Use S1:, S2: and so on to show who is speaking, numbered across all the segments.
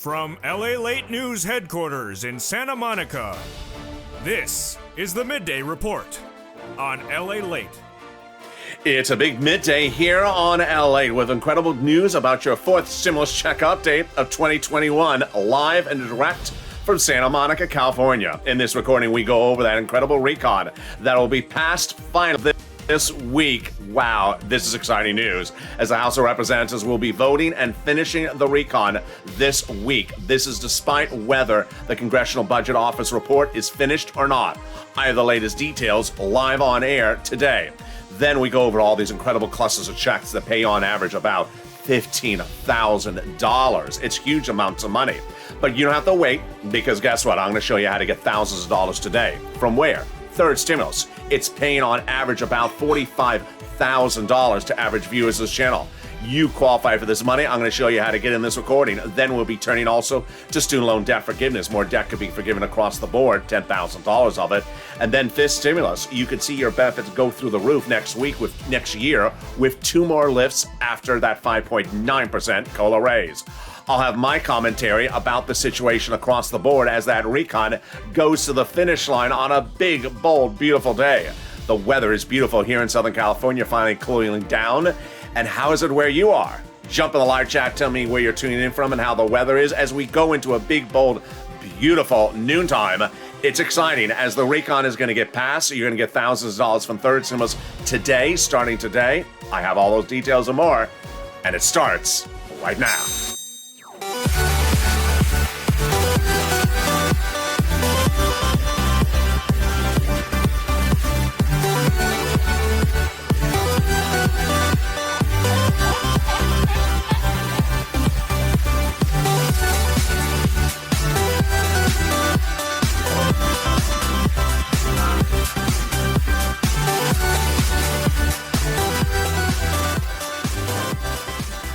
S1: From Lalate News headquarters in Santa Monica, this is the Midday Report on Lalate.
S2: It's a big midday here on LA with incredible news about your fourth stimulus check update of 2021, live and direct from Santa Monica, California. In this recording, we go over that incredible recon that will be passed finally this week. Wow, this is exciting news, as the House of Representatives will be voting and finishing the recon this week. This is despite whether the Congressional Budget Office report is finished or not. I have the latest details live on air today. Then we go over all these incredible clusters of checks that pay on average about $15,000. It's huge amounts of money. But you don't have to wait, because guess what? I'm going to show you how to get thousands of dollars today. From where? Third stimulus. It's paying on average about $45,000 to average viewers of this channel. You qualify for this money. I'm going to show you how to get in this recording. Then we'll be turning also to student loan debt forgiveness. More debt could be forgiven across the board, $10,000 of it. And then fifth stimulus. You could see your benefits go through the roof next year with two more lifts after that 5.9% COLA raise. I'll have my commentary about the situation across the board as that recon goes to the finish line on a big, bold, beautiful day. The weather is beautiful here in Southern California, finally cooling down. And how is it where you are? Jump in the live chat, tell me where you're tuning in from and how the weather is as we go into a big, bold, beautiful noontime. It's exciting as the recon is going to get passed. You're going to get thousands of dollars from third stimulus today, starting today. I have all those details and more, and it starts right now.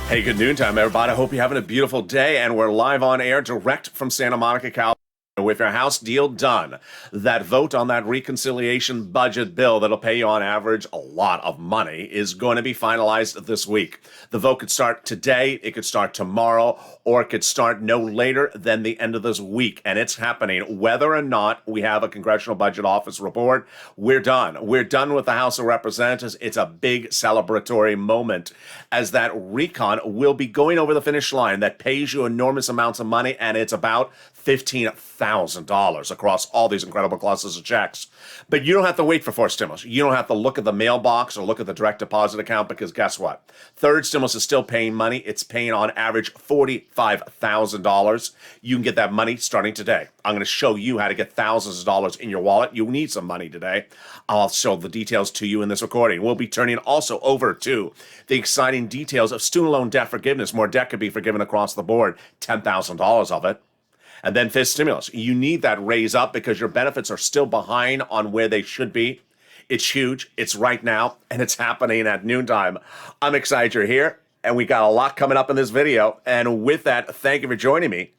S2: Hey, good noontime, everybody. I hope you're having a beautiful day, and we're live on air direct from Santa Monica, California. With your House deal done, that vote on that reconciliation budget bill that'll pay you on average a lot of money is going to be finalized this week. The vote could start today, it could start tomorrow, or it could start no later than the end of this week. And it's happening whether or not we have a Congressional Budget Office report. We're done. We're done with the House of Representatives. It's a big celebratory moment as that recon will be going over the finish line that pays you enormous amounts of money, and it's about $15,000 across all these incredible clusters of checks. But you don't have to wait for fourth stimulus. You don't have to look at the mailbox or look at the direct deposit account, because guess what? Third stimulus is still paying money. It's paying on average $45,000. You can get that money starting today. I'm going to show you how to get thousands of dollars in your wallet. You need some money today. I'll show the details to you in this recording. We'll be turning also over to the exciting details of student loan debt forgiveness. More debt could be forgiven across the board, $10,000 of it. And then fifth stimulus. You need that raise up because your benefits are still behind on where they should be. It's huge. It's right now, and it's happening at noontime. I'm excited you're here, and we got a lot coming up in this video. And with that, thank you for joining me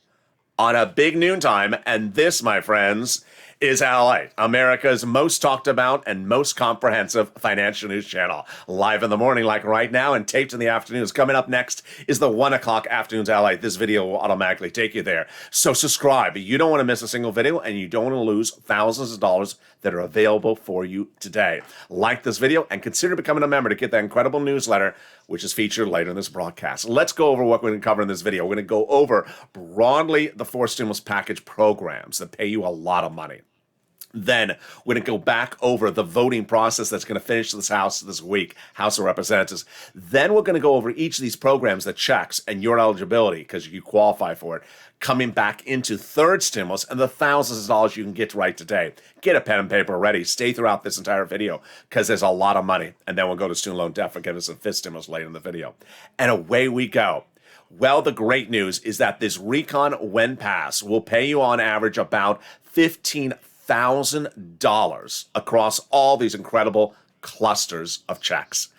S2: on a big noontime. And this, my friends, is LA, America's most talked about and most comprehensive financial news channel. Live in the morning like right now and taped in the afternoons. Coming up next is the 1 o'clock afternoons LA. This video will automatically take you there. So subscribe. You don't want to miss a single video, and you don't want to lose thousands of dollars that are available for you today. Like this video and consider becoming a member to get that incredible newsletter, which is featured later in this broadcast. Let's go over what we're going to cover in this video. We're going to go over broadly the four stimulus package programs that pay you a lot of money. Then we're going to go back over the voting process that's going to finish this House this week, House of Representatives. Then we're going to go over each of these programs that checks and your eligibility, because you qualify for it, coming back into third stimulus and the thousands of dollars you can get right today. Get a pen and paper ready. Stay throughout this entire video because there's a lot of money. And then we'll go to student loan debt forgiveness and fifth stimulus later in the video. And away we go. Well, the great news is that this recon, when passed, will pay you on average about $15,000 across all these incredible clusters of checks.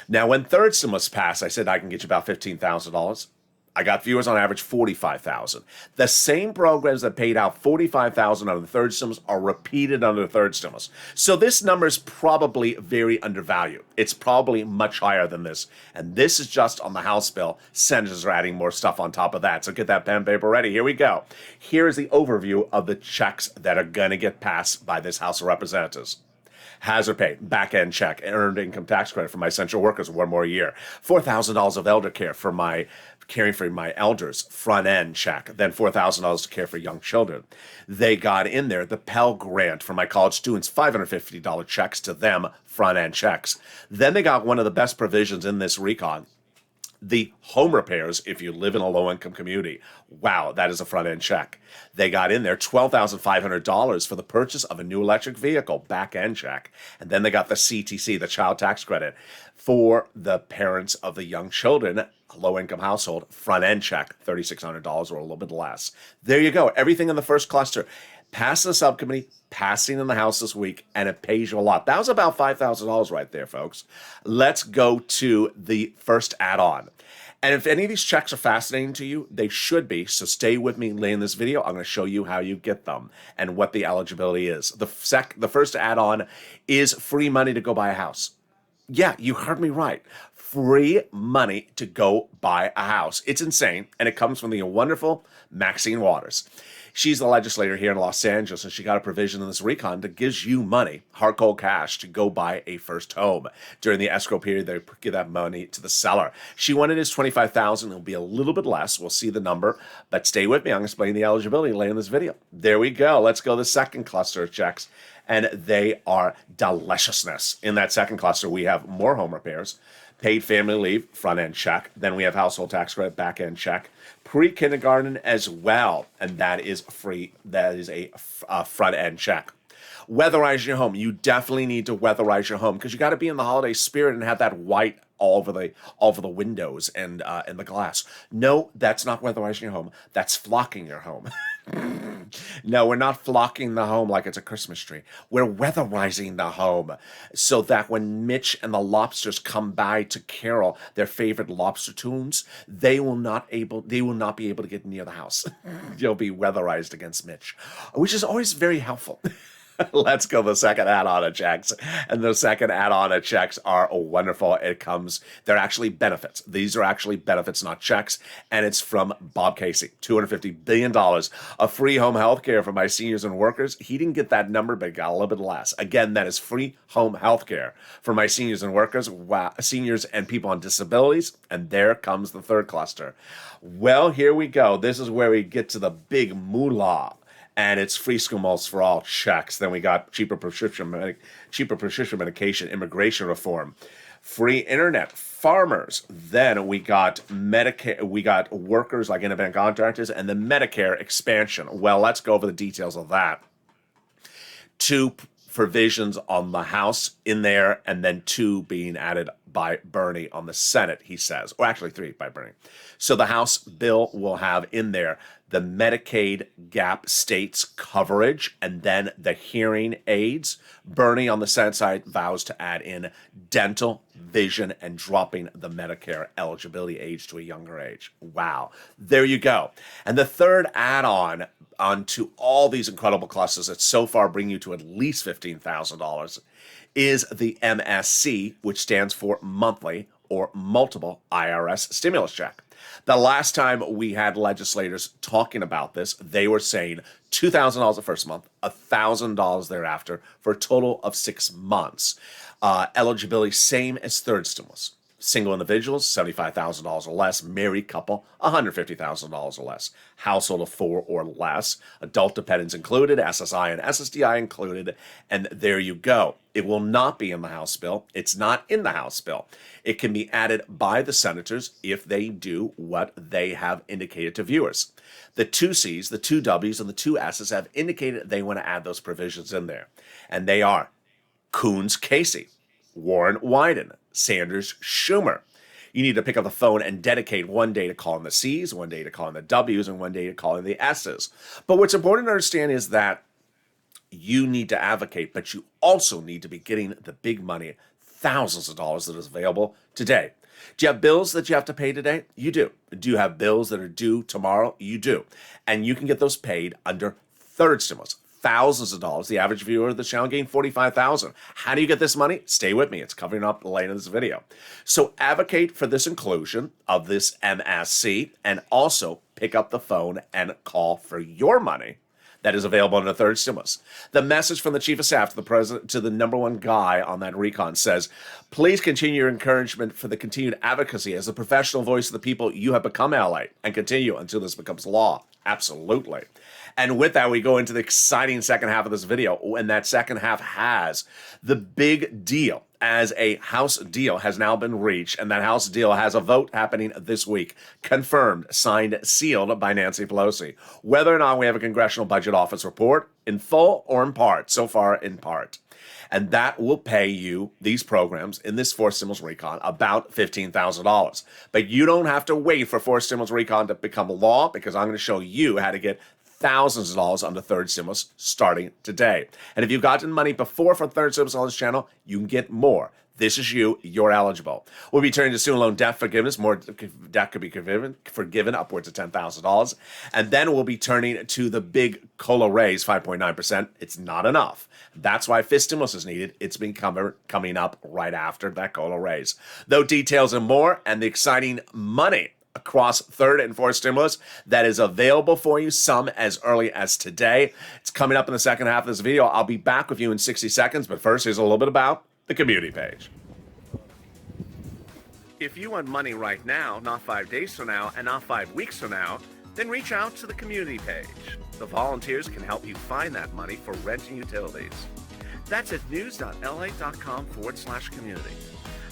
S2: Now, when third stimulus passed, I said I can get you about $15,000. I got viewers on average 45,000. The same programs that paid out 45,000 under the third stimulus are repeated under the third stimulus. So this number is probably very undervalued. It's probably much higher than this. And this is just on the House bill. Senators are adding more stuff on top of that. So get that pen and paper ready. Here we go. Here is the overview of the checks that are going to get passed by this House of Representatives. Hazard pay, back-end check, earned income tax credit for my essential workers, one more year. $4,000 of elder care for my caring for my elders, front-end check. Then $4,000 to care for young children. They got in there the Pell Grant for my college students, $550 checks to them, front-end checks. Then they got one of the best provisions in this recon, the home repairs if you live in a low-income community. Wow, that is a front-end check. They got in there $12,500 for the purchase of a new electric vehicle, back-end check. And then they got the CTC, the child tax credit, for the parents of the young children, a low-income household, front-end check, $3,600 or a little bit less. There you go. Everything in the first cluster. Passed the subcommittee, passing in the House this week, and it pays you a lot. That was about $5,000 right there, folks. Let's go to the first add-on. And if any of these checks are fascinating to you, they should be. So stay with me later in this video. I'm going to show you how you get them and what the eligibility is. The first add-on is free money to go buy a house. Yeah, you heard me right. Free money to go buy a house. It's insane, and it comes from the wonderful Maxine Waters. She's the legislator here in Los Angeles, and she got a provision in this recon that gives you money, hard cold cash, to go buy a first home. During the escrow period, they give that money to the seller. She wanted his $25,000. It'll be a little bit less. We'll see the number, but stay with me. I'm going to explain the eligibility later in this video. There we go. Let's go to the second cluster of checks, and they are deliciousness. In that second cluster, we have more home repairs, paid family leave, front-end check. Then we have household tax credit, back-end check. Pre-kindergarten as well, and that is free. That is a front-end check. Weatherize your home. You definitely need to weatherize your home because you got to be in the holiday spirit and have that white all over the windows and the glass. No, that's not weatherizing your home. That's flocking your home. No, we're not flocking the home like it's a Christmas tree. We're weatherizing the home so that when Mitch and the lobsters come by to carol their favorite lobster tunes, they will not be able to get near the house. You'll be weatherized against Mitch, which is always very helpful. Let's go the second add-on of checks. And the second add-on of checks are wonderful. They're actually benefits. These are actually benefits, not checks. And it's from Bob Casey, $250 billion of free home health care for my seniors and workers. He didn't get that number, but got a little bit less. Again, that is free home health care for my seniors and workers, seniors and people on disabilities. And there comes the third cluster. Well, here we go. This is where we get to the big moolah. And it's free school meals for all checks. Then we got cheaper prescription medication, immigration reform, free internet, farmers. Then we got Medicare. We got workers like independent contractors, and the Medicare expansion. Well, let's go over the details of that. Two provisions on the House in there, and then two being added by Bernie on the Senate, he says. Or actually three by Bernie. So the House bill will have in there the Medicaid gap states coverage, and then the hearing aids. Bernie on the Senate side vows to add in dental, vision, and dropping the Medicare eligibility age to a younger age. Wow. There you go. And the third add-on onto all these incredible clusters that so far bring you to at least $15,000 is the MSC, which stands for monthly or multiple IRS stimulus check. The last time we had legislators talking about this, they were saying $2,000 the first month, $1,000 thereafter, for a total of 6 months. Eligibility, same as third stimulus. Single individuals, $75,000 or less. Married couple, $150,000 or less. Household of 4 or less. Adult dependents included, SSI and SSDI included. And there you go. It will not be in the House bill. It's not in the House bill. It can be added by the senators if they do what they have indicated to viewers. The 2 C's, the 2 W's, and the 2 S's have indicated they want to add those provisions in there. And they are Coons Casey, Warren Wyden, Sanders Schumer. You need to pick up the phone and dedicate one day to calling the C's, one day to calling the W's, and one day to calling the S's. But what's important to understand is that you need to advocate, but you also need to be getting the big money, thousands of dollars that is available today. Do you have bills that you have to pay today? You do. Do you have bills that are due tomorrow? You do. And you can get those paid under third stimulus. Thousands of dollars. The average viewer of the channel gained $45,000. How do you get this money? Stay with me. It's coming up later in this video. So advocate for this inclusion of this MSC and also pick up the phone and call for your money that is available in the third stimulus. The message from the chief of staff to the president, to the number one guy on that recon says, please continue your encouragement for the continued advocacy as the professional voice of the people you have become, LA, and continue until this becomes law. Absolutely. And with that, we go into the exciting second half of this video, and that second half has the big deal, as a House deal has now been reached, and that House deal has a vote happening this week, confirmed, signed, sealed by Nancy Pelosi. Whether or not we have a Congressional Budget Office report, in full or in part, so far in part. And that will pay you, these programs, in this fourth stimulus recon, about $15,000. But you don't have to wait for fourth stimulus recon to become law, because I'm going to show you how to get thousands of dollars on the third stimulus starting today. And if you've gotten money before for third stimulus on this channel, you can get more. This is you. You're eligible. We'll be turning to student loan debt forgiveness. More debt could be forgiven upwards of $10,000. And then we'll be turning to the big COLA raise, 5.9%. It's not enough. That's why fifth stimulus is needed. It's been coming up right after that COLA raise. Those details and more, and the exciting money across third and fourth stimulus that is available for you, some as early as today. It's coming up in the second half of this video. I'll be back with you in 60 seconds, but first, here's a little bit about the community page. If you want money right now, not 5 days from now, and not 5 weeks from now, then reach out to the community page. The volunteers can help you find that money for rent and utilities. That's at news.la.com/community.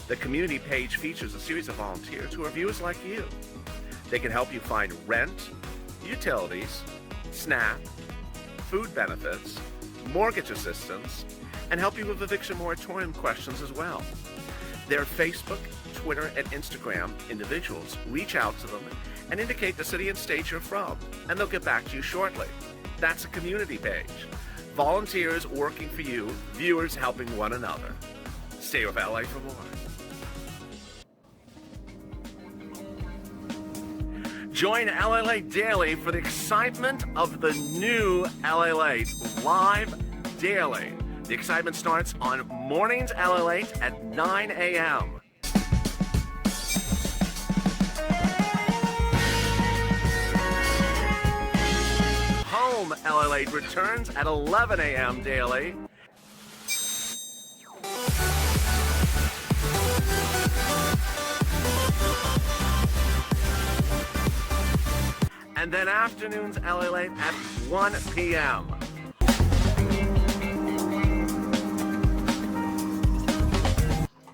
S2: The community page features a series of volunteers who are viewers like you. They can help you find rent, utilities, SNAP, food benefits, mortgage assistance, and help you with eviction moratorium questions as well. Their Facebook, Twitter, and Instagram individuals reach out to them and indicate the city and state you're from, and they'll get back to you shortly. That's a community page. Volunteers working for you, viewers helping one another. Stay with LA for more. Join LA Daily for the excitement of the new LA live daily. The excitement starts on mornings LA at 9 a.m. Home LA returns at 11 a.m. daily. And then afternoons LA at 1 p.m.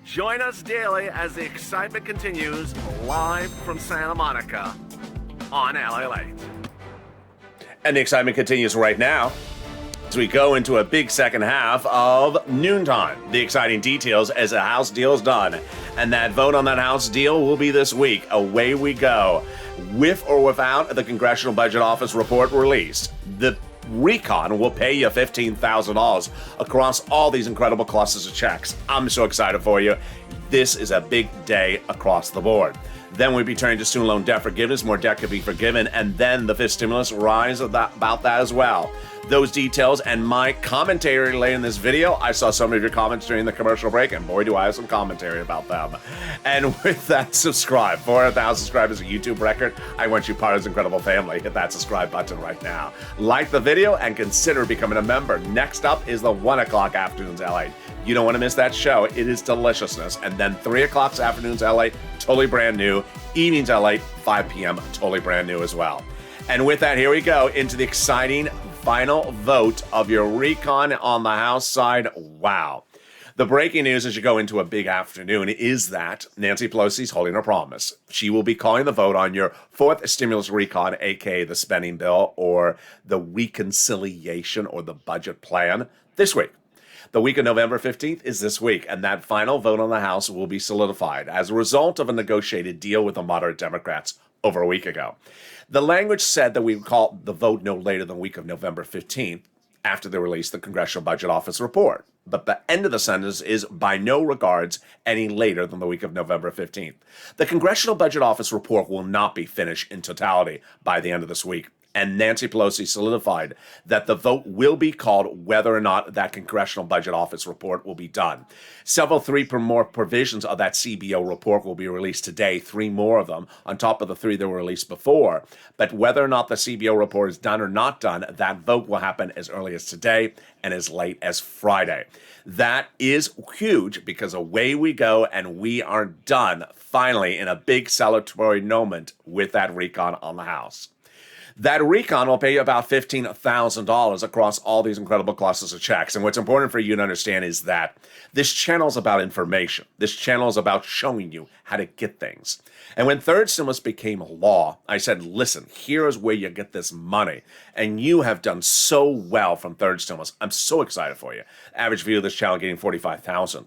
S2: Join us daily as the excitement continues live from Santa Monica on LA. And the excitement continues right now as we go into a big second half of noontime. The exciting details as the House deal is done. And that vote on that House deal will be this week. Away we go. With or without the Congressional Budget Office report released, the recon will pay you $15,000 across all these incredible clusters of checks. I'm so excited for you. This is a big day across the board. Then we'll be turning to student loan debt forgiveness. More debt could be forgiven. And then the fifth stimulus rise about that as well. Those details and my commentary later in this video. I saw some of your comments during the commercial break, and boy, do I have some commentary about them. And with that, subscribe. 400,000 subscribers, a YouTube record. I want you part of this incredible family. Hit that subscribe button right now. Like the video and consider becoming a member. Next up is the 1 o'clock afternoons LA. You don't want to miss that show. It is deliciousness. And then 3 o'clock afternoons LA, totally brand new. Evenings LA, 5 p.m., totally brand new as well. And with that, here we go into the exciting final vote of your recon on the House side. Wow. The breaking news as you go into a big afternoon is that Nancy Pelosi's holding her promise. She will be calling the vote on your fourth stimulus recon, aka the spending bill or the reconciliation or the budget plan, this week. The week of November 15th is this week, and that final vote on the House will be solidified as a result of a negotiated deal with the moderate Democrats over a week ago. The language said that we would call the vote no later than the week of November 15th after they released the Congressional Budget Office report. But the end of the sentence is by no regards any later than the week of November 15th. The Congressional Budget Office report will not be finished in totality by the end of this week. And Nancy Pelosi solidified that the vote will be called whether or not that Congressional Budget Office report will be done. Three more provisions of that CBO report will be released today, 3 more of them on top of the 3 that were released before. But whether or not the CBO report is done or not done, that vote will happen as early as today and as late as Friday. That is huge because away we go and we are done finally in a big celebratory moment with that recon on the House. That recon will pay you about $15,000 across all these incredible classes of checks. And what's important for you to understand is that this channel is about information. This channel is about showing you how to get things. And when third stimulus became law, I said, listen, here is where you get this money. And you have done so well from third stimulus. I'm so excited for you. Average view of this channel getting 45,000.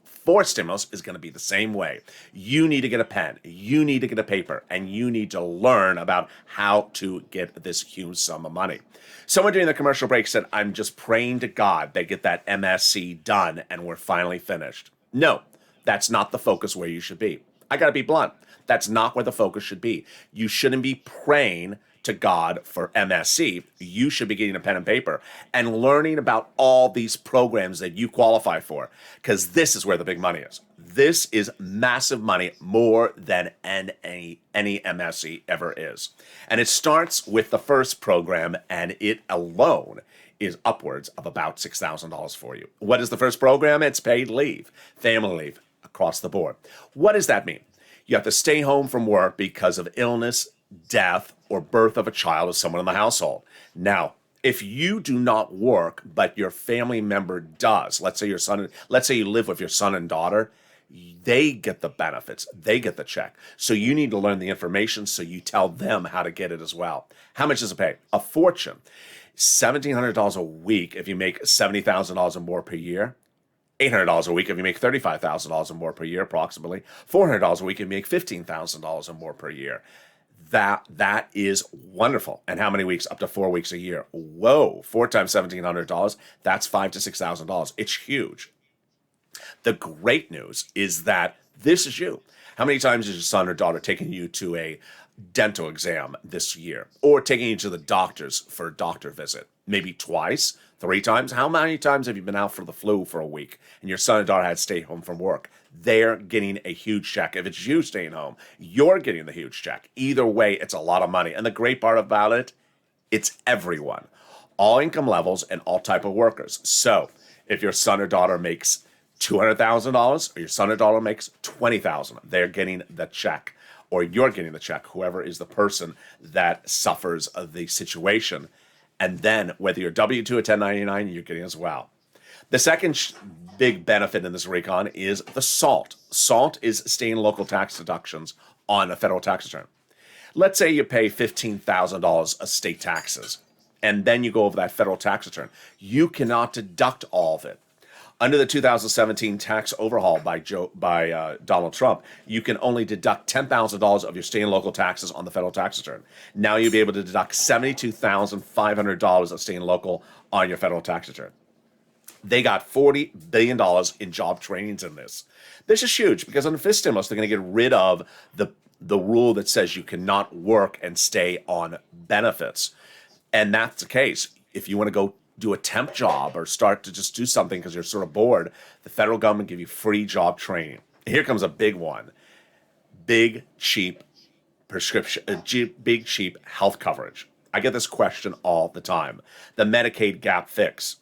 S2: Fourth stimulus is going to be the same way. You need to get a pen, you need to get a paper, and you need to learn about how to get this huge sum of money. Someone during the commercial break said, I'm just praying to God they get that MSC done and we're finally finished. No, that's not the focus where you should be. I got to be blunt. That's not where the focus should be. You shouldn't be praying to God for MSC. You should be getting a pen and paper and learning about all these programs that you qualify for, because this is where the big money is. This is massive money, more than any MSC ever is. And it starts with the first program, and it alone is upwards of about $6,000 for you. What is the first program? It's paid leave, family leave across the board. What does that mean? You have to stay home from work because of illness, death, or birth of a child of someone in the household. Now, if you do not work, but your family member does, let's say you live with your son and daughter, they get the benefits, they get the check. So you need to learn the information so you tell them how to get it as well. How much does it pay? A fortune. $1,700 a week if you make $70,000 or more per year. $800 a week if you make $35,000 or more per year, approximately. $400 a week if you make $15,000 or more per year. That is wonderful. And how many weeks? Up to 4 weeks a year. Whoa, 4 times $1,700, that's $5,000 to $6,000. It's huge. The great news is that this is you. How many times has your son or daughter taken you to a dental exam this year, or taking you to the doctors for a doctor visit? Maybe twice, 3 times. How many times have you been out for the flu for a week and your son or daughter had to stay home from work? They're getting a huge check. If it's you staying home, you're getting the huge check. Either way, it's a lot of money. And the great part about it, it's everyone, all income levels and all type of workers. So if your son or daughter makes $200,000 or your son or daughter makes $20,000, they're getting the check, or you're getting the check, whoever is the person that suffers the situation. And then whether you're W-2 or 1099, you're getting as well. The second big benefit in this recon is the SALT. SALT is state and local tax deductions on a federal tax return. Let's say you pay $15,000 of state taxes, and then you go over that federal tax return. You cannot deduct all of it. Under the 2017 tax overhaul by Donald Trump, you can only deduct $10,000 of your state and local taxes on the federal tax return. Now you'll be able to deduct $72,500 of state and local on your federal tax return. They got $40 billion in job trainings in this. This is huge because under fifth stimulus, they're going to get rid of the rule that says you cannot work and stay on benefits. And that's the case. If you want to go do a temp job or start to just do something because you're sort of bored, the federal government give you free job training. Here comes a big one. Big, cheap prescription, big, cheap health coverage. I get this question all the time. The Medicaid gap fix.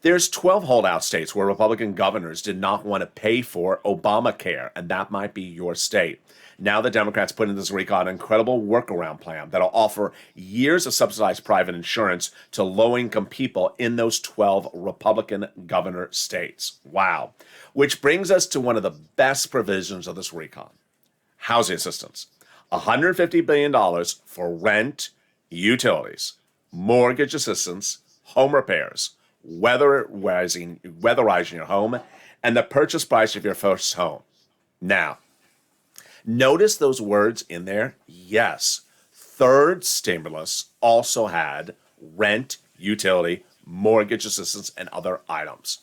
S2: There's 12 holdout states where Republican governors did not want to pay for Obamacare, and that might be your state. Now the Democrats put in this recon an incredible workaround plan that'll offer years of subsidized private insurance to low-income people in those 12 Republican governor states. Wow. Which brings us to one of the best provisions of this recon. Housing assistance. $150 billion for rent, utilities, mortgage assistance, home repairs, weatherizing your home, and the purchase price of your first home. Now, notice those words in there? Yes. Third stimulus also had rent, utility, mortgage assistance, and other items.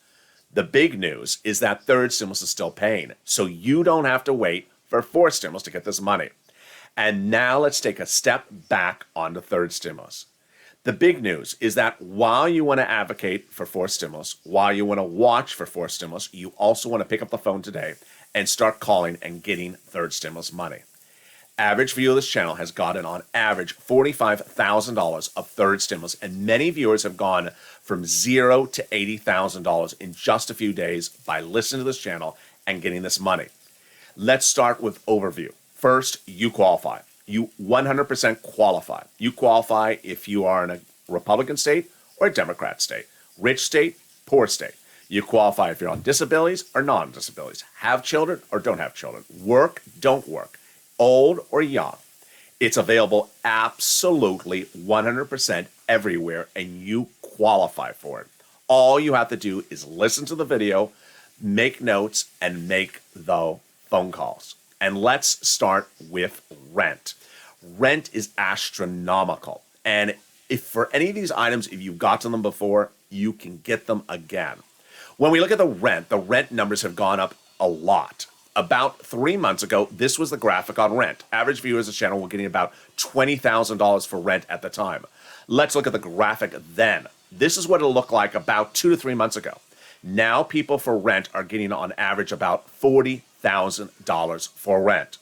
S2: The big news is that third stimulus is still paying, so you don't have to wait for fourth stimulus to get this money. And now let's take a step back on the third stimulus. The big news is that while you want to advocate for fourth stimulus, while you want to watch for fourth stimulus, you also want to pick up the phone today and start calling and getting third stimulus money. Average view of this channel has gotten on average $45,000 of third stimulus, and many viewers have gone from $0 to $80,000 in just a few days by listening to this channel and getting this money. Let's start with overview. First, you qualify. You 100% qualify. You qualify if you are in a Republican state or a Democrat state, rich state, poor state. You qualify if you're on disabilities or non-disabilities, have children or don't have children, work, don't work, old or young. It's available absolutely 100% everywhere, and you qualify for it. All you have to do is listen to the video, make notes, and make the phone calls. And let's start with rent. Rent is astronomical. And if for any of these items, if you've got to them before, you can get them again. When we look at the rent numbers have gone up a lot. About 3 months ago, this was the graphic on rent. Average viewers of the channel were getting about $20,000 for rent at the time. Let's look at the graphic then. This is what it looked like about 2 to 3 months ago. Now people for rent are getting on average about $40,000 for rent.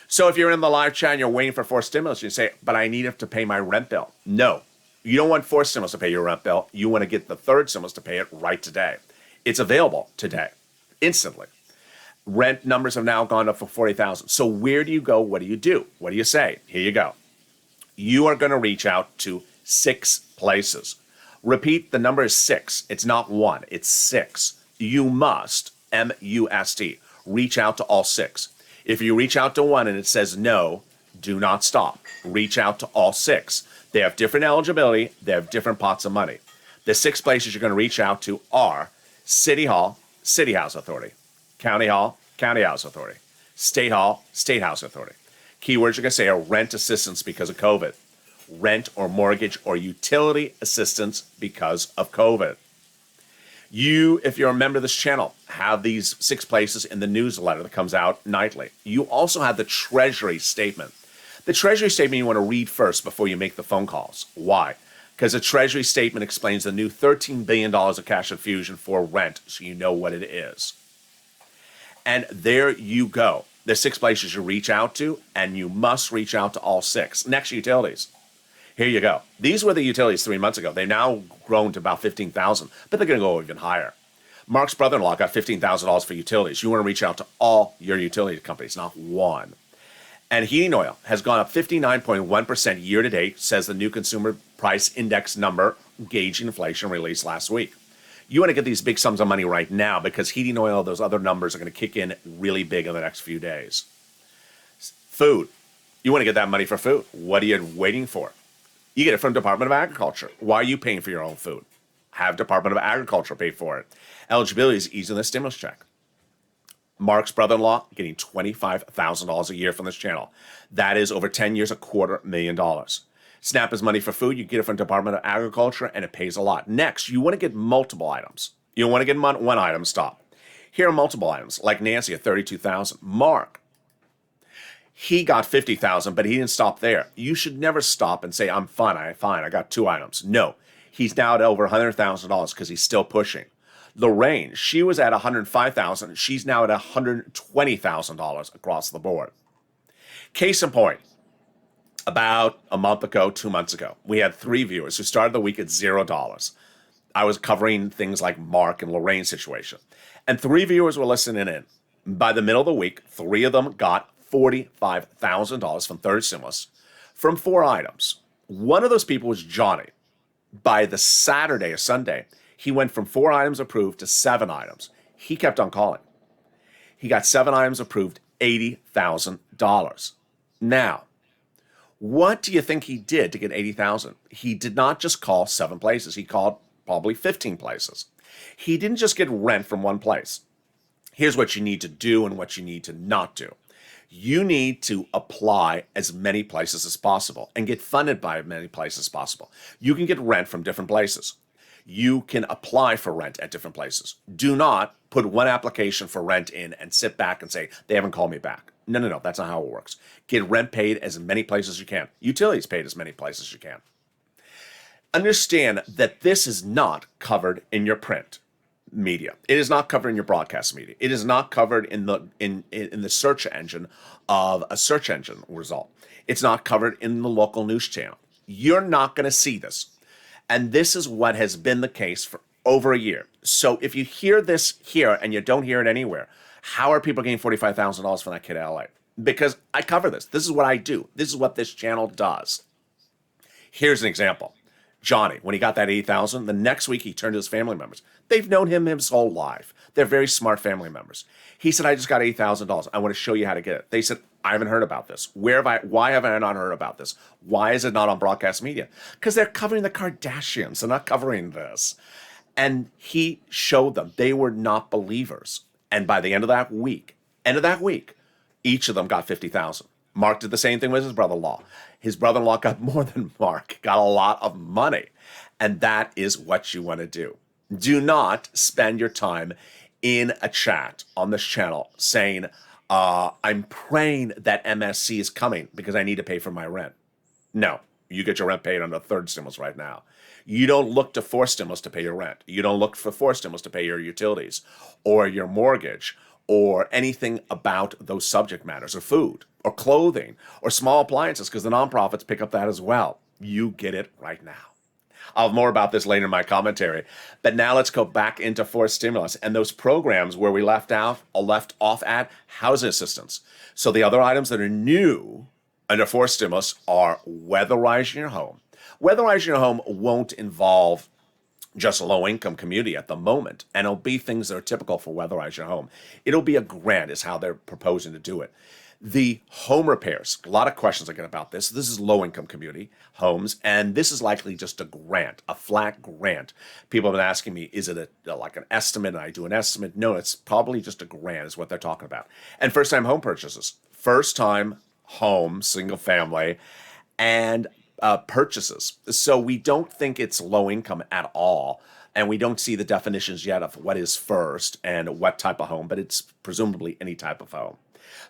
S2: So if you're in the live chat and you're waiting for fourth stimulus, you say, but I need it to pay my rent bill. No, you don't want fourth stimulus to pay your rent bill. You want to get the third stimulus to pay it right today. It's available today, instantly. Rent numbers have now gone up for $40,000. So where do you go? What do you do? What do you say? Here you go. You are going to reach out to 6 places. Repeat, the number is 6. It's not 1, it's 6. You must, M-U-S-T, reach out to all 6. If you reach out to one and it says no, do not stop. Reach out to all 6. They have different eligibility. They have different pots of money. The 6 places you're going to reach out to are City Hall, City House Authority, County Hall, County House Authority, State Hall, State House Authority. Keywords you're going to say are rent assistance because of COVID, rent or mortgage or utility assistance because of COVID. You, if you're a member of this channel, have these 6 places in the newsletter that comes out nightly. You also have the Treasury statement. The Treasury statement you want to read first before you make the phone calls. Why? Because the Treasury statement explains the new $13 billion of cash infusion for rent, so you know what it is. And there you go. There's 6 places you reach out to, and you must reach out to all 6. Next, utilities. Here you go. These were the utilities 3 months ago. They've now grown to about $15,000, but they're going to go even higher. Mark's brother-in-law got $15,000 for utilities. You want to reach out to all your utility companies, not one. And heating oil has gone up 59.1% year to date, says the new consumer price index number gauging inflation released last week. You want to get these big sums of money right now because heating oil, those other numbers are going to kick in really big in the next few days. Food. You want to get that money for food. What are you waiting for? You get it from Department of Agriculture. Why are you paying for your own food? Have Department of Agriculture pay for it. Eligibility is easy in the stimulus check. Mark's brother-in-law getting $25,000 a year from this channel. That is over 10 years, $250,000. SNAP is money for food. You get it from Department of Agriculture, and it pays a lot. Next, you want to get multiple items. You don't want to get one item, stop. Here are multiple items, like Nancy at $32,000. Mark, he got $50,000, but he didn't stop there. You should never stop and say, I'm fine, I got 2 items. No, he's now at over $100,000 because he's still pushing. Lorraine, she was at $105,000. She's now at $120,000 across the board. Case in point, about a month ago, 2 months ago, we had 3 viewers who started the week at $0. I was covering things like Mark and Lorraine's situation. And 3 viewers were listening in. By the middle of the week, 3 of them got $45,000 from third stimulus from 4 items. One of those people was Johnny. By the Saturday or Sunday, he went from 4 items approved to 7 items. He kept on calling. He got 7 items approved, $80,000. Now, what do you think he did to get $80,000? He did not just call 7 places. He called probably 15 places. He didn't just get rent from one place. Here's what you need to do and what you need to not do. You need to apply as many places as possible and get funded by as many places as possible. You can get rent from different places. You can apply for rent at different places. Do not put one application for rent in and sit back and say, they haven't called me back. No, no, no, that's not how it works. Get rent paid as many places as you can. Utilities paid as many places as you can. Understand that this is not covered in your print media. It is not covered in your broadcast media. It is not covered in the search engine of a search engine result. It's not covered in the local news channel. You're not going to see this. And this is what has been the case for over a year. So if you hear this here and you don't hear it anywhere, how are people getting $45,000 from that kid at LA? Because I cover this. This is what I do. This is what this channel does. Here's an example. Johnny, when he got that $8,000, the next week he turned to his family members. They've known him his whole life. They're very smart family members. He said, I just got $8,000. I want to show you how to get it. They said, I haven't heard about this. Why haven't I not heard about this? Why is it not on broadcast media? Because they're covering the Kardashians. They're not covering this. And he showed them they were not believers. And by the end of that week, each of them got $50,000. Mark did the same thing with his brother-in-law. His brother-in-law got more than Mark, got a lot of money. And that is what you want to do. Do not spend your time in a chat on this channel saying, I'm praying that MSC is coming because I need to pay for my rent. No, you get your rent paid under the third stimulus right now. You don't look to fourth stimulus to pay your rent. You don't look for fourth stimulus to pay your utilities or your mortgage or anything about those subject matters or food or clothing or small appliances because the nonprofits pick up that as well. You get it right now. I'll have more about this later in my commentary. But now let's go back into fourth stimulus and those programs where we left off at housing assistance. So the other items that are new under fourth stimulus are weatherizing your home. Weatherizing your home won't involve just a low-income community at the moment, and it'll be things that are typical for weatherize your home. It'll be a grant is how they're proposing to do it. The home repairs, a lot of questions I get about this. This is low-income community homes, and this is likely just a grant, a flat grant. People have been asking me, is it like an estimate, and I do an estimate? No, it's probably just a grant is what they're talking about. And first-time home purchases. First-time home, single family, and purchases. So we don't think it's low income at all. And we don't see the definitions yet of what is first and what type of home, but it's presumably any type of home.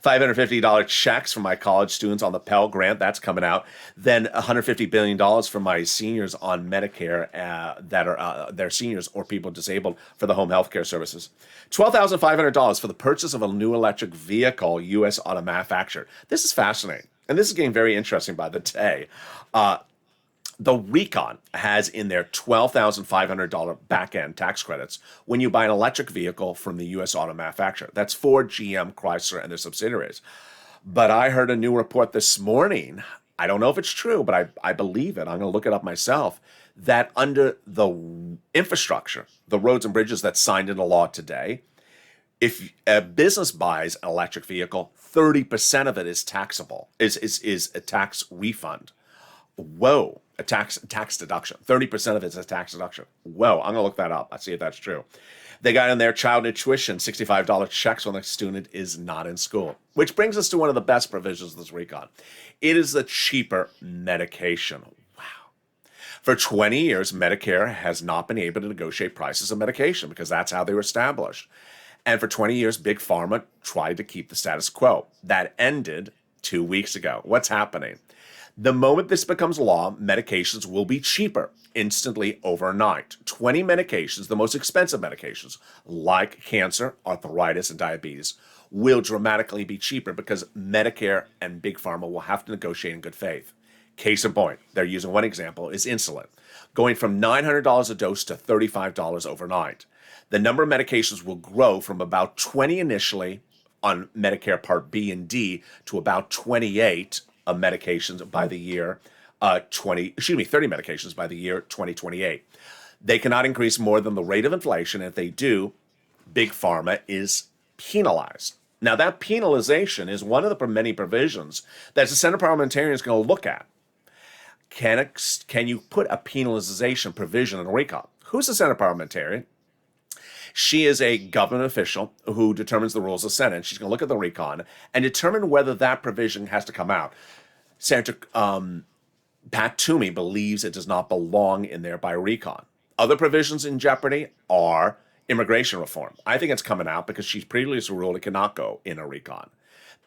S2: $550 checks for my college students on the Pell Grant. That's coming out. Then $150 billion for my seniors on Medicare that are their seniors or people disabled for the home health care services. $12,500 for the purchase of a new electric vehicle, U.S. auto manufacturer. This is fascinating. And this is getting very interesting by the day. The Recon has in there $12,500 back-end tax credits when you buy an electric vehicle from the U.S. auto manufacturer. That's Ford, GM, Chrysler, and their subsidiaries. But I heard a new report this morning. I don't know if it's true, but I believe it. I'm going to look it up myself. That under the infrastructure, the roads and bridges that's signed into law today, if a business buys an electric vehicle, 30% of it is taxable, is a tax refund. Whoa, a tax deduction. 30% of it is a tax deduction. Whoa, I'm going to look that up. I'll see if that's true. They got in there child tuition, $65 checks when the student is not in school. Which brings us to one of the best provisions of this recon. It is the cheaper medication. Wow. For 20 years, Medicare has not been able to negotiate prices of medication because that's how they were established. And for 20 years, Big Pharma tried to keep the status quo. That ended 2 weeks ago. What's happening? The moment this becomes law, medications will be cheaper instantly overnight. 20 medications, the most expensive medications, like cancer, arthritis, and diabetes, will dramatically be cheaper because Medicare and Big Pharma will have to negotiate in good faith. Case in point, they're using one example, is insulin, going from $900 a dose to $35 overnight. The number of medications will grow from about 20 initially on Medicare Part B and D to about 28 medications by the year 30 medications by the year 2028. They cannot increase more than the rate of inflation. If they do, Big Pharma is penalized. Now, that penalization is one of the many provisions that the Senate parliamentarian is going to look at. Can you put a penalization provision in a recall? Who's the Senate parliamentarian? She is a government official who determines the rules of the Senate. She's going to look at the recon and determine whether that provision has to come out. Senator Pat Toomey believes it does not belong in there by recon. Other provisions in jeopardy are immigration reform. I think it's coming out because she's previously ruled it cannot go in a recon.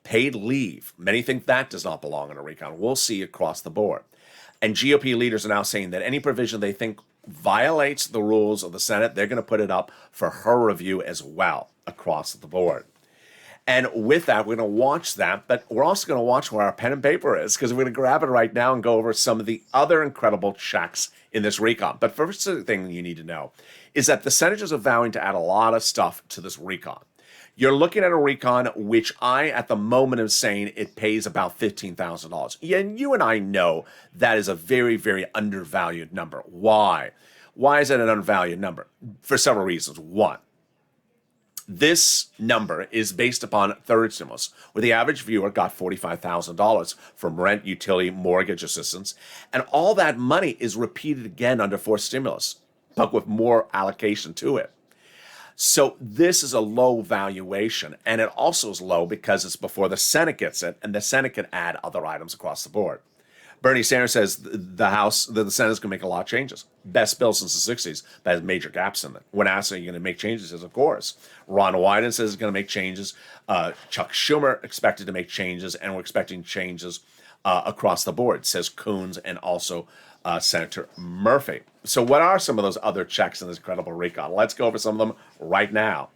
S2: Paid leave. Many think that does not belong in a recon. We'll see across the board. And GOP leaders are now saying that any provision they think violates the rules of the Senate, they're going to put it up for her review as well across the board. And with that, we're going to watch that, but we're also going to watch where our pen and paper is, because we're going to grab it right now and go over some of the other incredible checks in this recon. But first thing you need to know is that the senators are vowing to add a lot of stuff to this recon. You're looking at a recon, which I, at the moment, am saying it pays about $15,000. And you and I know that is a very, very undervalued number. Why? Why is it an undervalued number? For several reasons. One, this number is based upon third stimulus, where the average viewer got $45,000 from rent, utility, mortgage assistance, and all that money is repeated again under fourth stimulus, but with more allocation to it. So this is a low valuation, and it also is low because it's before the Senate gets it, and the Senate can add other items across the board. Bernie Sanders says the Senate is going to make a lot of changes. Best bill since the 60s, but has major gaps in it. When asked, are you going to make changes? He says, of course. Ron Wyden says he's going to make changes. Chuck Schumer expected to make changes, and we're expecting changes across the board, says Coons and also Senator Murphy. So what are some of those other checks in this incredible recon? Let's go over some of them right now.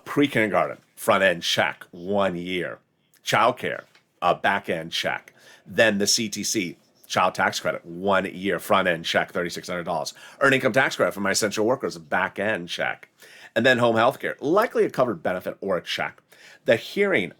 S2: Pre-kindergarten, front end check, 1 year. Childcare, back end check. Then the CTC, child tax credit, 1 year, front end check, $3,600. Earned income tax credit for my essential workers, back end check. And then home health care, likely a covered benefit or a check. The hearing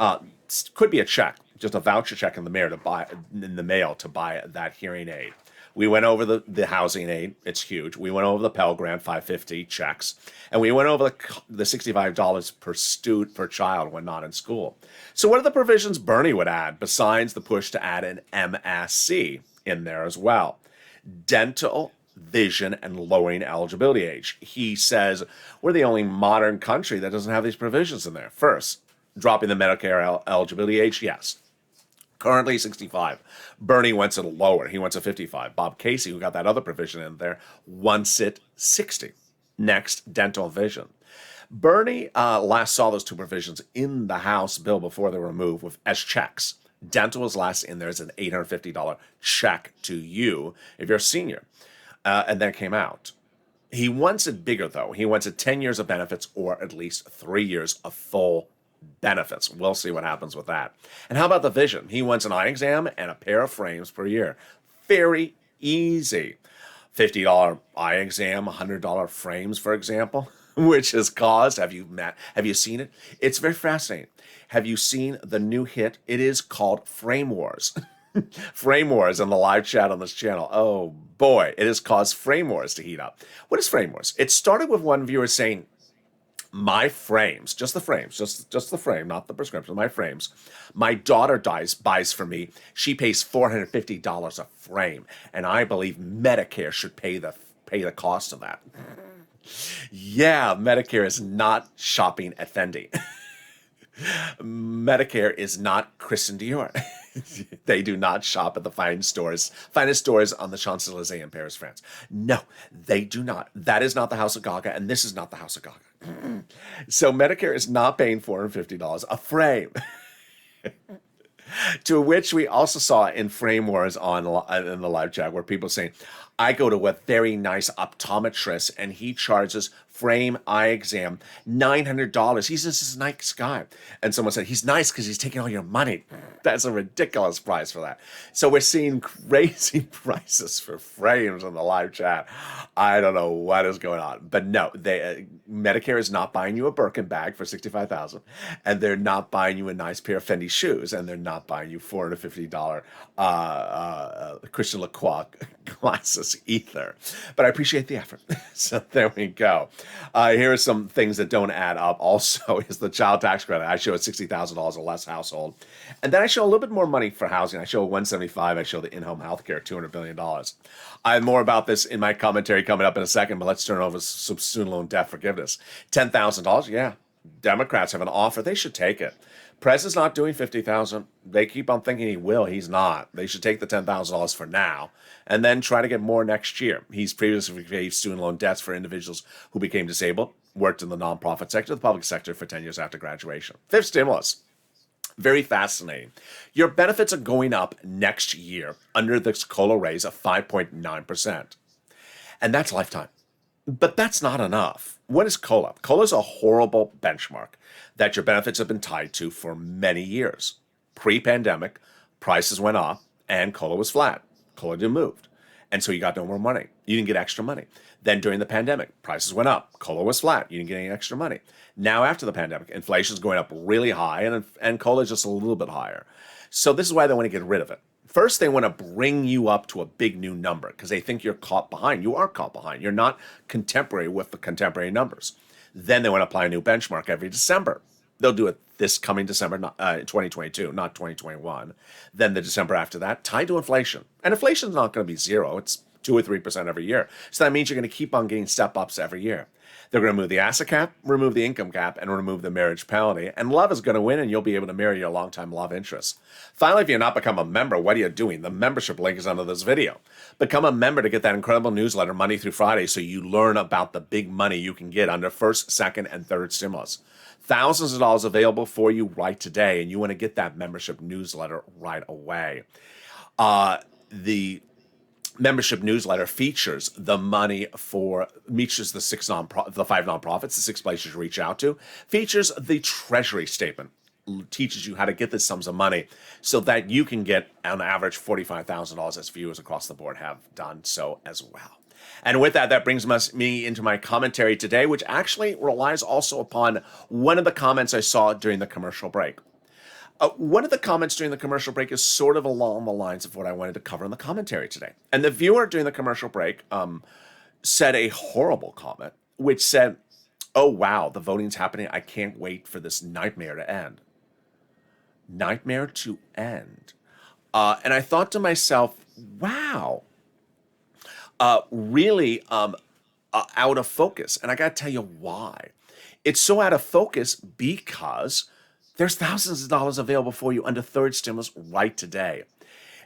S2: could be a check, just a voucher check in the mail to buy that hearing aid. We went over the housing aid. It's huge. We went over the Pell Grant, $550 checks. And we went over the $65 per child when not in school. So what are the provisions Bernie would add besides the push to add an MSC in there as well? Dental, vision, and lowering eligibility age. He says we're the only modern country that doesn't have these provisions in there. First, dropping the Medicare eligibility age, yes. Currently 65. Bernie wants it lower. He wants a 55. Bob Casey, who got that other provision in there, wants it 60. Next, dental vision. Bernie last saw those two provisions in the House bill before they were removed as checks. Dental was last in there as an $850 check to you if you're a senior. And then it came out. He wants it bigger, though. He wants it 10 years of benefits or at least 3 years of full benefits. We'll see what happens with that. And how about the vision? He wants an eye exam and a pair of frames per year. Very easy. $50 eye exam, $100 frames, for example, which has caused, have you seen it? It's very fascinating. Have you seen the new hit? It is called Frame Wars. Frame Wars in the live chat on this channel. Oh boy, it has caused Frame Wars to heat up. What is Frame Wars? It started with one viewer saying, my frames, just the frames, just the frame, not the prescription, my frames. My daughter buys for me. She pays $450 a frame, and I believe Medicare should pay the cost of that. Yeah, Medicare is not shopping at Fendi. Medicare is not Christian Dior. They do not shop at the finest stores on the Champs-Elysees in Paris, France. No, they do not. That is not the House of Gaga, and this is not the House of Gaga. So Medicare is not paying $450 a frame. To which we also saw in Frame Wars in the live chat where people saying, I go to a very nice optometrist and he charges frame eye exam $900. He's just this nice guy. And someone said, he's nice because he's taking all your money. That's a ridiculous price for that. So we're seeing crazy prices for frames in the live chat. I don't know what is going on. But no, Medicare is not buying you a Birkin bag for $65,000, and they're not buying you a nice pair of Fendi shoes, and they're not buying you $450 Christian Lacroix glasses either. But I appreciate the effort. So there we go. Here are some things that don't add up. Also is the child tax credit. I show a $60,000 or less household. And then I show a little bit more money for housing. I show a 175. I show the in-home healthcare, $200 billion. I have more about this in my commentary coming up in a second, but let's turn over some student loan debt forgiveness. $10,000, yeah. Democrats have an offer. They should take it. President's not doing 50,000. They keep on thinking he will. He's not. They should take the $10,000 for now and then try to get more next year. He's previously paid student loan debts for individuals who became disabled, worked in the nonprofit sector, the public sector for 10 years after graduation. Fifth stimulus. Very fascinating. Your benefits are going up next year under this COLA raise of 5.9%. And that's lifetime. But that's not enough. What is COLA? COLA is a horrible benchmark that your benefits have been tied to for many years. Pre-pandemic, prices went up and COLA was flat. COLA didn't move. And so you got no more money. You didn't get extra money. Then during the pandemic, prices went up. COLA was flat. You didn't get any extra money. Now after the pandemic, inflation is going up really high and COLA is just a little bit higher. So this is why they want to get rid of it. First, they want to bring you up to a big new number because they think you're caught behind. You are caught behind. You're not contemporary with the contemporary numbers. Then they want to apply a new benchmark every December. They'll do it this coming December, 2022, not 2021. Then the December after that, tied to inflation. And inflation is not going to be zero. It's 2 or 3% every year. So that means you're going to keep on getting step-ups every year. They're going to remove the asset cap, remove the income cap, and remove the marriage penalty. And love is going to win, and you'll be able to marry your longtime love interest. Finally, if you're not become a member, what are you doing? The membership link is under this video. Become a member to get that incredible newsletter Monday through Friday so you learn about the big money you can get under first, second, and third stimulus. Thousands of dollars available for you right today, and you want to get that membership newsletter right away. The membership newsletter features the money for the 5 nonprofits, the 6 places you reach out to, features the treasury statement, teaches you how to get the sums of money so that you can get on average $45,000 as viewers across the board have done so as well. And with that, that brings me into my commentary today, which actually relies also upon one of the comments I saw during the commercial break. One of the comments during the commercial break is sort of along the lines of what I wanted to cover in the commentary today. And the viewer during the commercial break said a horrible comment, which said, "Oh, wow, the voting's happening. I can't wait for this nightmare to end." Nightmare to end. And I thought to myself, wow, really out of focus. And I got to tell you why. It's so out of focus because there's thousands of dollars available for you under third stimulus right today.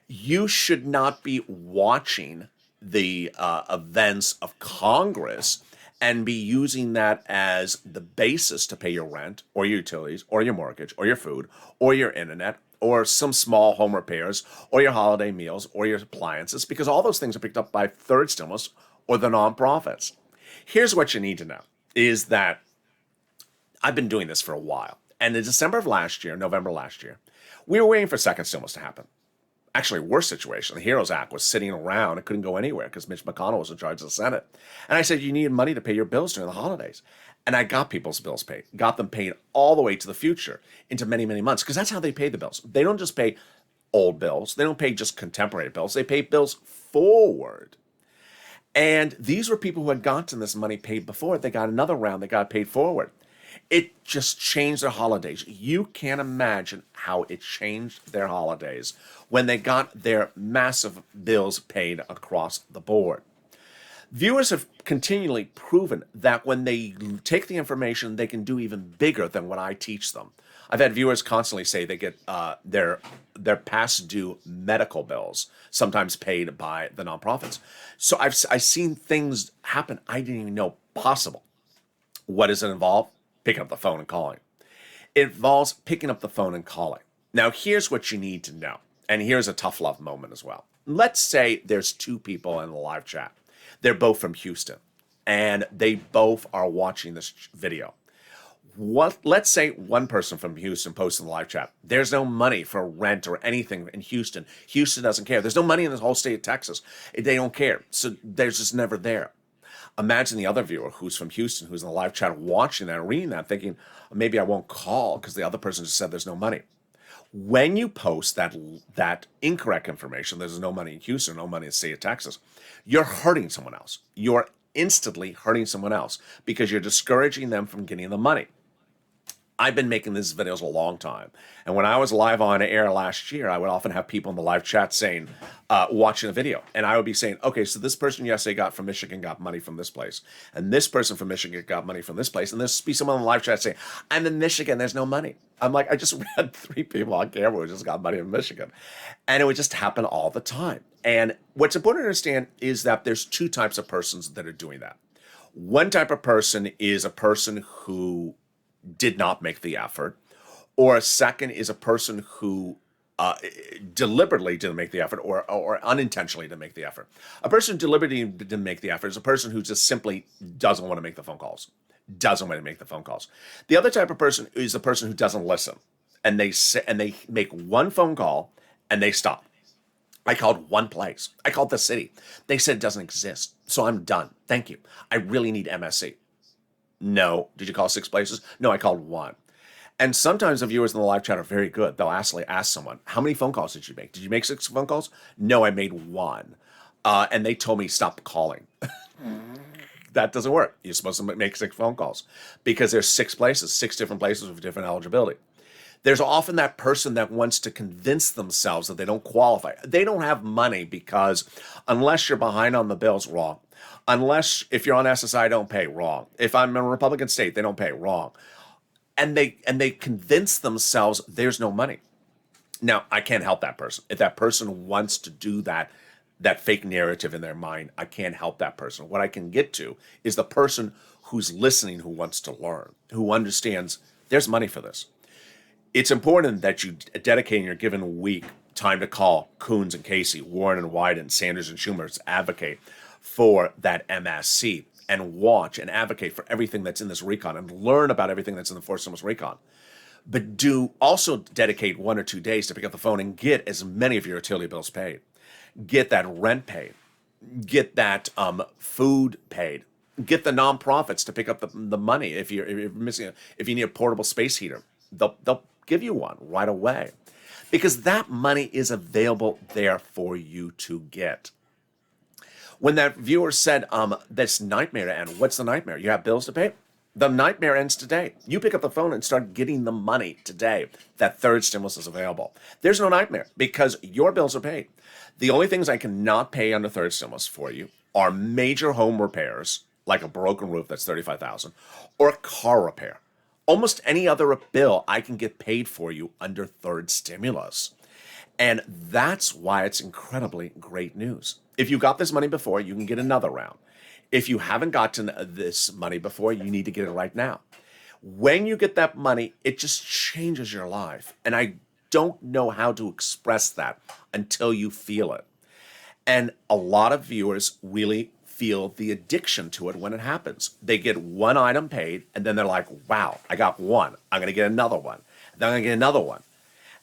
S2: You should not be watching the events of Congress and be using that as the basis to pay your rent or your utilities or your mortgage or your food or your internet or some small home repairs or your holiday meals or your appliances, because all those things are picked up by third stimulus or the nonprofits. Here's what you need to know is that I've been doing this for a while. And in December of last year, November last year, we were waiting for second stimulus to happen. Actually, worse situation. The HEROES Act was sitting around and couldn't go anywhere because Mitch McConnell was in charge of the Senate. And I said, you need money to pay your bills during the holidays. And I got people's bills paid, got them paid all the way to the future into many, many months, because that's how they pay the bills. They don't just pay old bills. They don't pay just contemporary bills. They pay bills forward. And these were people who had gotten this money paid before. They got another round. They got paid forward. It just changed their holidays. You can't imagine how it changed their holidays when they got their massive bills paid across the board. Viewers have continually proven that when they take the information, they can do even bigger than what I teach them. I've had viewers constantly say they get their past due medical bills sometimes paid by the nonprofits. So I've seen things happen I didn't even know possible. What does it involve? Picking up the phone and calling. It involves picking up the phone and calling. Now, here's what you need to know. And here's a tough love moment as well. Let's say there's 2 people in the live chat. They're both from Houston, and they both are watching this video. Let's say one person from Houston posts in the live chat, there's no money for rent or anything in Houston. Houston doesn't care. There's no money in the whole state of Texas. They don't care. So they're just never there. Imagine the other viewer who's from Houston, who's in the live chat watching that, reading that, thinking, maybe I won't call because the other person just said there's no money. When you post that incorrect information, there's no money in Houston, no money in the state of Texas, you're hurting someone else. You're instantly hurting someone else because you're discouraging them from getting the money. I've been making these videos a long time. And when I was live on air last year, I would often have people in the live chat saying, watching a video. And I would be saying, okay, so this person yesterday got from Michigan got money from this place. And this person from Michigan got money from this place. And there's be someone in the live chat saying, I'm in Michigan, there's no money. I'm like, I just read 3 people on camera who just got money in Michigan. And it would just happen all the time. And what's important to understand is that there's 2 types of persons that are doing that. One type of person is a person who did not make the effort, or a second is a person who deliberately didn't make the effort or unintentionally didn't make the effort. A person who deliberately didn't make the effort is a person who just simply doesn't want to make the phone calls, The other type of person is the person who doesn't listen, and they make one phone call and they stop. I called one place. I called the city. They said it doesn't exist, so I'm done. Thank you. I really need MSC. No. Did you call 6 places? No, I called 1. And sometimes the viewers in the live chat are very good. They'll actually ask someone, how many phone calls did you make? Did you make 6 phone calls? No, I made 1. And they told me, stop calling. That doesn't work. You're supposed to make 6 phone calls because there's 6 places, 6 different places with different eligibility. There's often that person that wants to convince themselves that they don't qualify. They don't have money because unless you're behind on the bills, wrong. Unless if you're on SSI, don't pay, wrong. If I'm in a Republican state, they don't pay, wrong. And they convince themselves there's no money. Now, I can't help that person. If that person wants to do that fake narrative in their mind, I can't help that person. What I can get to is the person who's listening, who wants to learn, who understands there's money for this. It's important that you dedicate in your given week time to call Coons and Casey, Warren and Wyden, Sanders and Schumer to advocate for that MSC and watch and advocate for everything that's in this recon and learn about everything that's in the fourth stimulus recon. But do also dedicate 1 or 2 days to pick up the phone and get as many of your utility bills paid. Get that rent paid. Get that food paid. Get the nonprofits to pick up the money if you're missing if you need a portable space heater. They'll give you one right away because that money is available there for you to get. When that viewer said, this nightmare to end, what's the nightmare? You have bills to pay? The nightmare ends today. You pick up the phone and start getting the money today. That third stimulus is available. There's no nightmare because your bills are paid. The only things I cannot pay under third stimulus for you are major home repairs, like a broken roof that's $35,000, or a car repair. Almost any other bill I can get paid for you under third stimulus. And that's why it's incredibly great news. If you got this money before, you can get another round. If you haven't gotten this money before, you need to get it right now. When you get that money, it just changes your life. And I don't know how to express that until you feel it. And a lot of viewers really feel the addiction to it when it happens. They get one item paid, and then they're like, wow, I got one. I'm going to get another one. Then I'm going to get another one.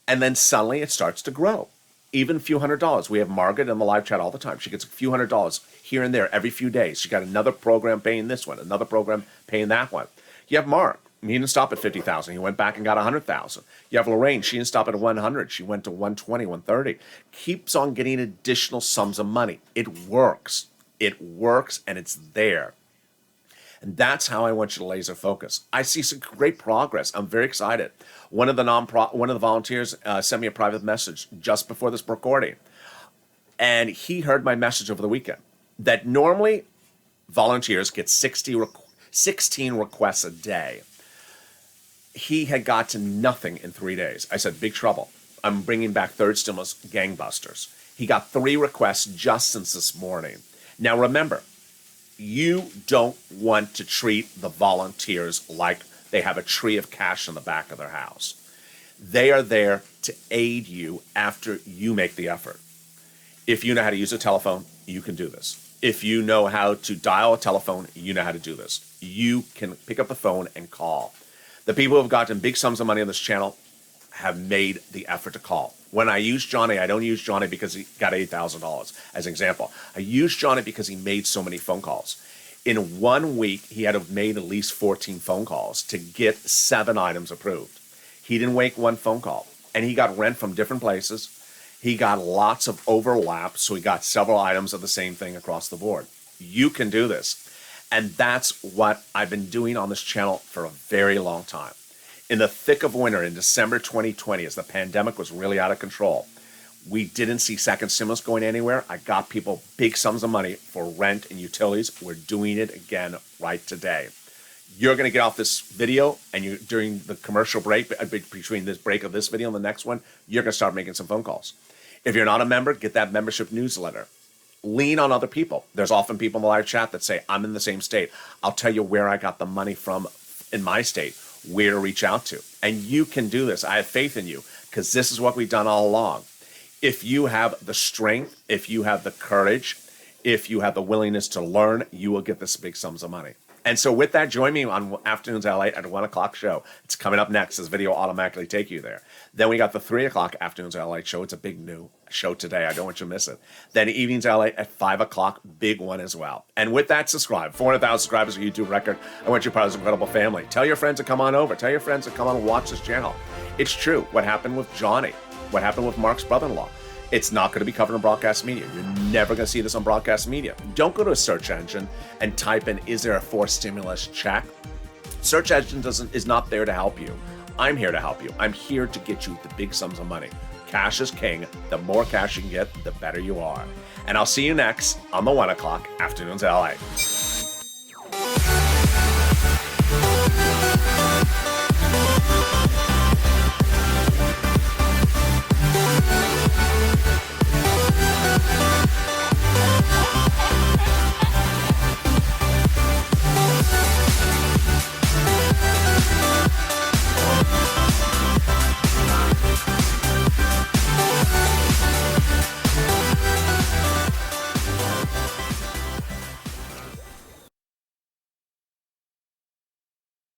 S2: And then suddenly it starts to grow. Even a few $100s. We have Margaret in the live chat all the time. She gets a few $100s here and there every few days. She got another program paying this one, another program paying that one. You have Mark. He didn't stop at 50,000. He went back and got 100,000. You have Lorraine. She didn't stop at 100. She went to 120, 130. Keeps on getting additional sums of money. It works. It works, and it's there. And that's how I want you to laser focus. I see some great progress. I'm very excited. One of the volunteers sent me a private message just before this recording, and he heard my message over the weekend that normally volunteers get 16 requests a day. He had got to nothing in 3 days. I said, big trouble. I'm bringing back third stimulus gangbusters. He got 3 requests just since this morning. Now remember, you don't want to treat the volunteers like they have a tree of cash in the back of their house. They are there to aid you after you make the effort. If you know how to use a telephone, you can do this. If you know how to dial a telephone, you know how to do this. You can pick up the phone and call. The people who have gotten big sums of money on this channel have made the effort to call. When I use Johnny, I don't use Johnny because he got $8,000 as an example. I use Johnny because he made so many phone calls. In 1 week, he had to have made at least 14 phone calls to get 7 items approved. He didn't make one phone call, and he got rent from different places. He got lots of overlap, so he got several items of the same thing across the board. You can do this, and that's what I've been doing on this channel for a very long time. In the thick of winter in December 2020, as the pandemic was really out of control, we didn't see second stimulus going anywhere. I got people big sums of money for rent and utilities. We're doing it again right today. You're going to get off this video, and during the commercial break, between this break of this video and the next one, you're going to start making some phone calls. If you're not a member, get that membership newsletter. Lean on other people. There's often people in the live chat that say, I'm in the same state. I'll tell you where I got the money from in my state, where to reach out to. And you can do this. I have faith in you, because this is what we've done all along. If you have the strength, if you have the courage, if you have the willingness to learn, you will get this big sums of money. And so with that, join me on Afternoons LA at 1 o'clock show. It's coming up next. This video will automatically take you there. Then we got the 3 o'clock Afternoons LA show. It's a big new show today. I don't want you to miss it. Then Evenings LA at 5 o'clock, big one as well. And with that, subscribe. 400,000 subscribers, a YouTube record. I want you part of this incredible family. Tell your friends to come on over. Tell your friends to come on and watch this channel. It's true. What happened with Johnny? What happened with Mark's brother-in-law? It's not going to be covered in broadcast media. You're never going to see this on broadcast media. Don't go to a search engine and type in, is there a forced stimulus check? Search engine is not there to help you. I'm here to help you. I'm here to get you the big sums of money. Cash is king. The more cash you can get, the better you are. And I'll see you next on the 1 o'clock Afternoons LA.